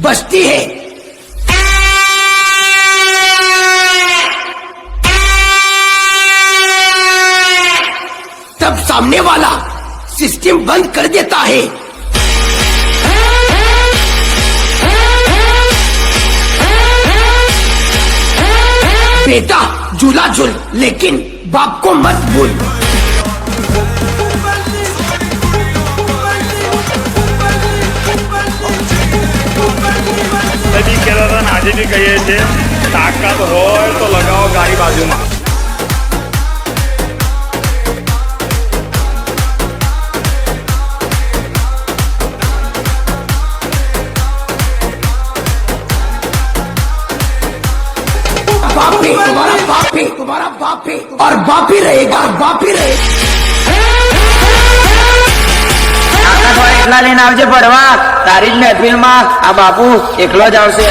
बजती है। तब सामने वाला सिस्टम बंद कर देता है। बेटा झूला झूल, लेकिन बाप को मत भूल। આજે બી કહીએ છીએ, તાકાત હોય તો લગાવો ગાડી બાજુમાં। बाप ही तुम्हारा बाप ही, तुम्हारा बाप ही, और बाप ही रहेगा, बाप ही रहेगा। એટલા લઈને આવજે ભરવા, તારી જ મહેફિલમાં આ બાપુ એકલો જ આવશે।